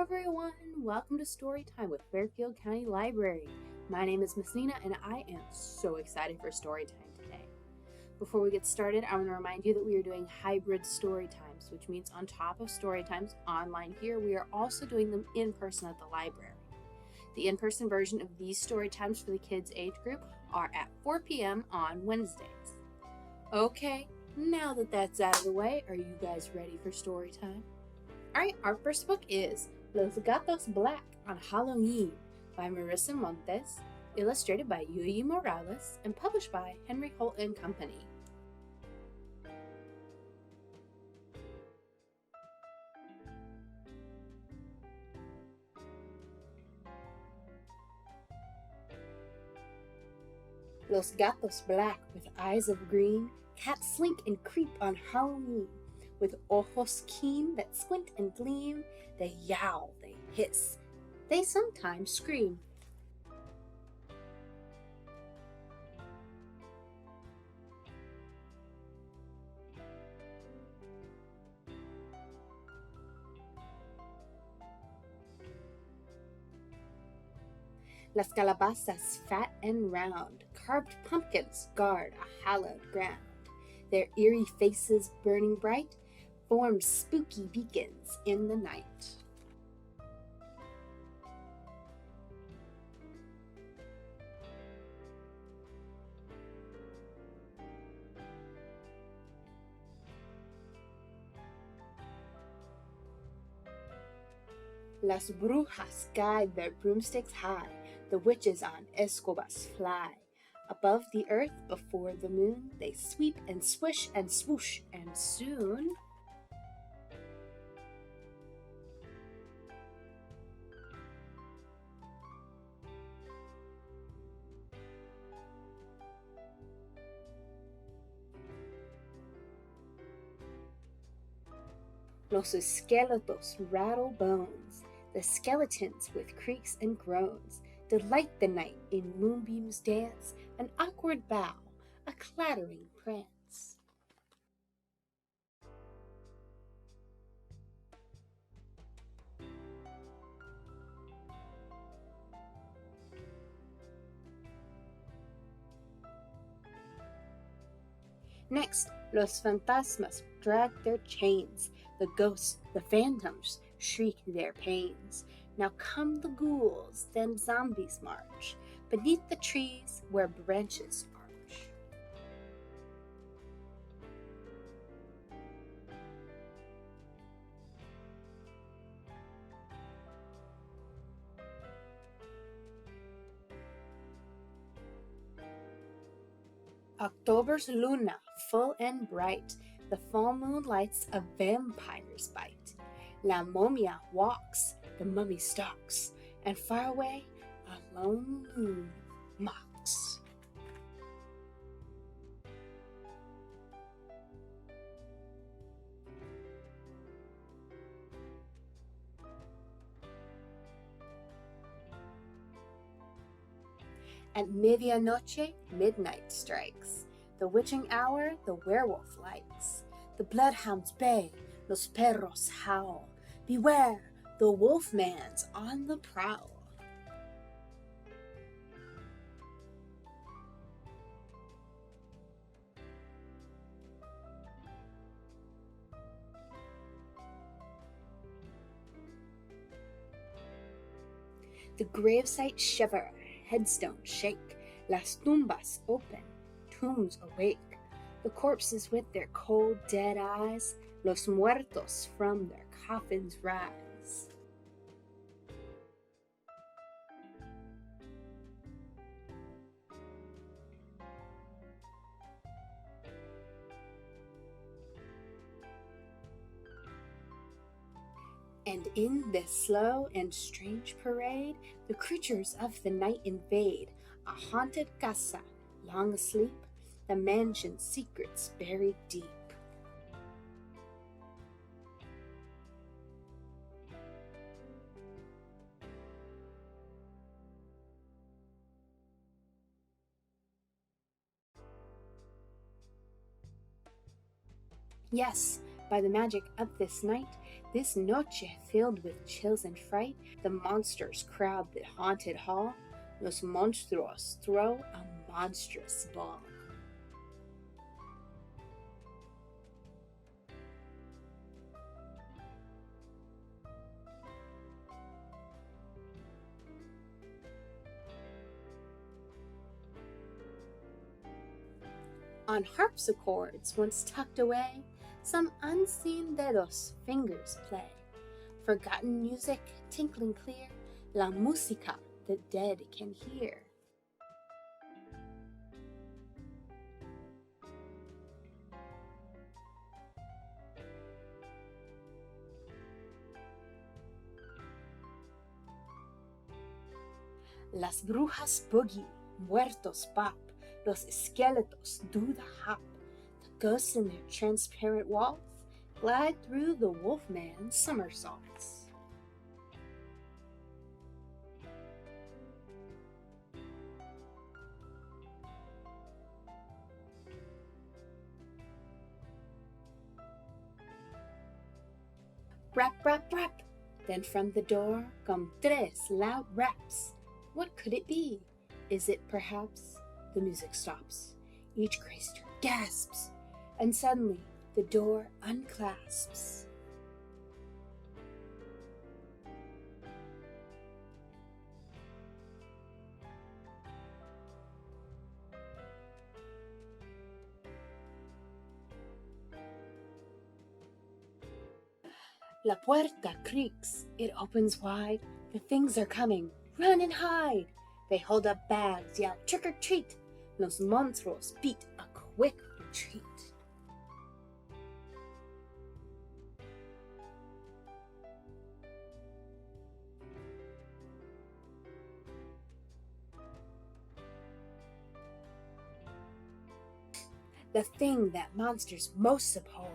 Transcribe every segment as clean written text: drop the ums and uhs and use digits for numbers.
everyone! Welcome to Storytime with Fairfield County Library. My name is Miss Nina and I am so excited for Storytime today. Before we get started, I want to remind you that we are doing hybrid Storytimes, which means on top of Storytimes online here, we are also doing them in person at the library. The in-person version of these Storytimes for the kids age group are at 4 p.m. on Wednesdays. Okay, now that that's out of the way, are you guys ready for Storytime? Alright, our first book is Los Gatos Black on Halloween by Marisa Montes, illustrated by Yuyi Morales, and published by Henry Holt Company. Los Gatos Black, with eyes of green, cats slink and creep on Halloween. With ojos keen that squint and gleam, they yowl, they hiss, they sometimes scream. Las calabazas, fat and round, carved pumpkins guard a hallowed ground. Their eerie faces burning bright, form spooky beacons in the night. Las brujas guide their broomsticks high, the witches on escobas fly. Above the earth, before the moon, they sweep and swish and swoosh, and soon Los esqueletos rattle bones, the skeletons with creaks and groans, delight the night in moonbeams dance, an awkward bow, a clattering prance. Next, los fantasmas drag their chains, the ghosts, the phantoms, shriek their pains. Now come the ghouls, then zombies march, beneath the trees where branches arch. October's luna, full and bright, the full moon lights a vampire's bite. La momia walks, the mummy stalks, and far away a lone moon mocks. At medianoche, midnight strikes. The witching hour, the werewolf likes. The bloodhounds bay, los perros howl. Beware, the wolfman's on the prowl. The gravesites shiver, headstones shake, las tumbas open, tombs awake. The corpses with their cold, dead eyes, los muertos from their coffins rise. And in this slow and strange parade, the creatures of the night invade a haunted casa, long asleep, the mansion's secrets buried deep. Yes, by the magic of this night, This noche, filled with chills and fright, the monsters crowd the haunted hall. Los monstruos throw a monstrous ball. On harpsichords once tucked away, some unseen dedos fingers play. Forgotten music tinkling clear, la música the dead can hear. Las brujas boogie, muertos pop, los esqueletos do the hop. The ghosts in their transparent walls glide through the wolfman's somersaults. Rap, rap, rap! Then from the door come tres loud raps. What could it be? Is it perhaps? The music stops. Each creature gasps, and suddenly the door unclasps. La puerta creaks. It opens wide. The things are coming. Run and hide. They hold up bags, yell trick or treat. Los monstruos beat a quick retreat. The thing that monsters most abhor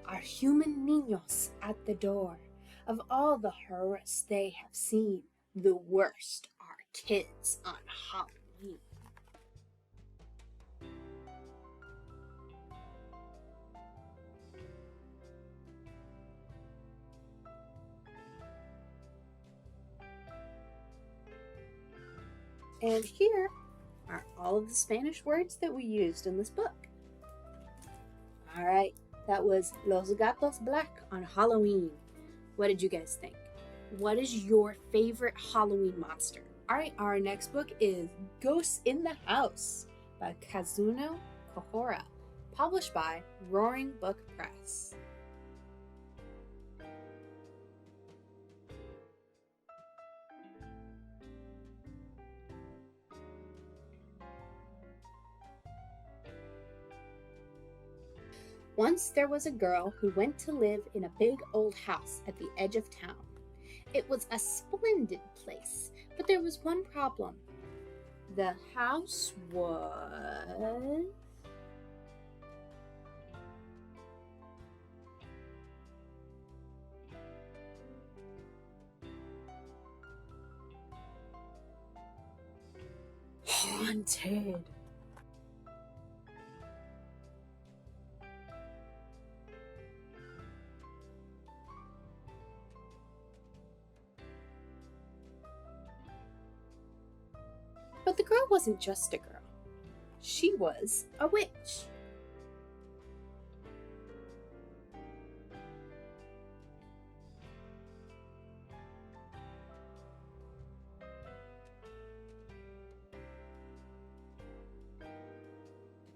are human niños at the door. Of all the horrors they have seen, the worst are kids on Halloween. And here are all of the Spanish words that we used in this book. All right, that was Los Gatos Black on Halloween. What did you guys think? What is your favorite Halloween monster? All right, our next book is Ghosts in the House by Kazuno Kohara, published by Roaring Book Press. Once there was a girl who went to live in a big old house at the edge of town. It was a splendid place, but there was one problem. The house was haunted. But the girl wasn't just a girl. She was a witch.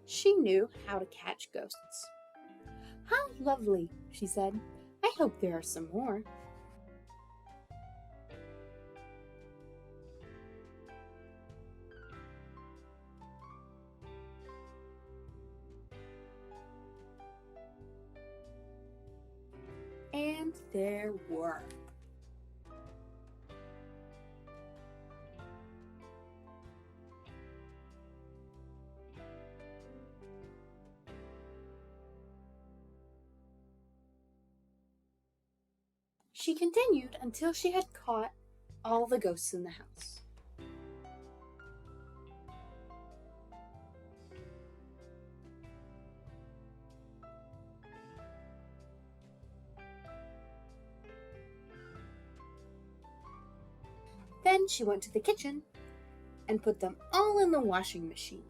She knew how to catch ghosts. How lovely, she said. I hope there are some more. And there were. She continued until she had caught all the ghosts in the house. Then she went to the kitchen and put them all in the washing machine.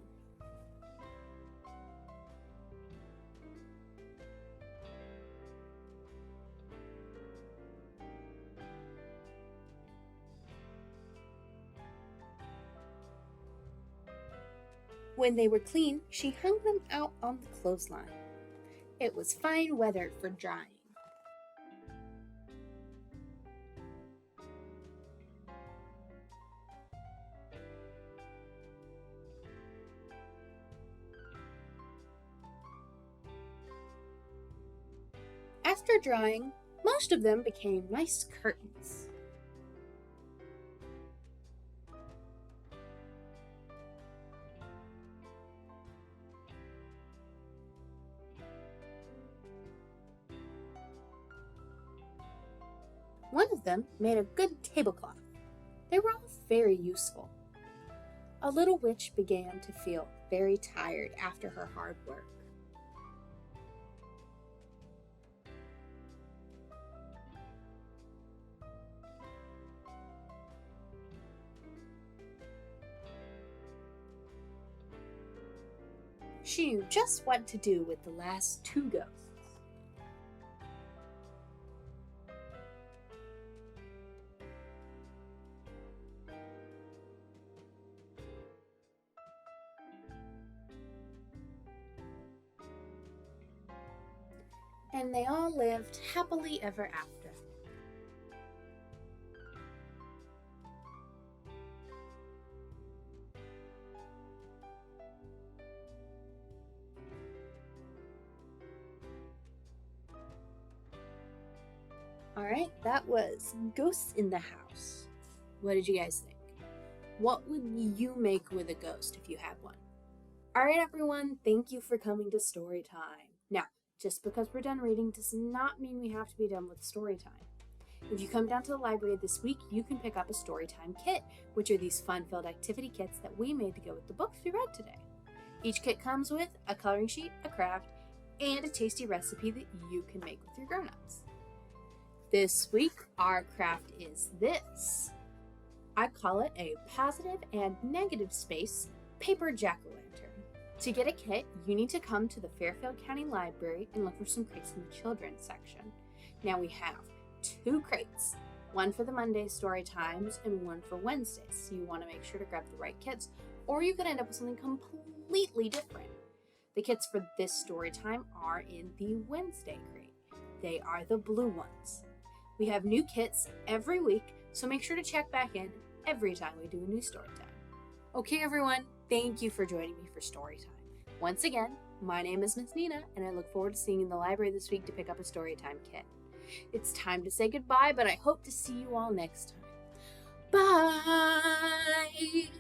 When they were clean, she hung them out on the clothesline. It was fine weather for drying. After drying, most of them became nice curtains. One of them made a good tablecloth. They were all very useful. A little witch began to feel very tired after her hard work. She knew just what to do with the last 2 ghosts. And they all lived happily ever after. Alright, that was Ghosts in the House. What did you guys think? What would you make with a ghost if you had one? Alright everyone, thank you for coming to story time. Now, just because we're done reading does not mean we have to be done with story time. If you come down to the library this week, you can pick up a Storytime kit, which are these fun-filled activity kits that we made to go with the books we read today. Each kit comes with a coloring sheet, a craft, and a tasty recipe that you can make with your grown-ups. This week, our craft is this. I call it a positive and negative space paper jack-o'-lantern. To get a kit, you need to come to the Fairfield County Library and look for some crates in the children's section. Now we have 2 crates, one for the Monday story times and one for Wednesdays. So you want to make sure to grab the right kits, or you could end up with something completely different. The kits for this story time are in the Wednesday crate. They are the blue ones. We have new kits every week, so make sure to check back in every time we do a new story time. Okay everyone, thank you for joining me for story time. Once again, my name is Miss Nina, and I look forward to seeing you in the library this week to pick up a story time kit. It's time to say goodbye, but I hope to see you all next time. Bye!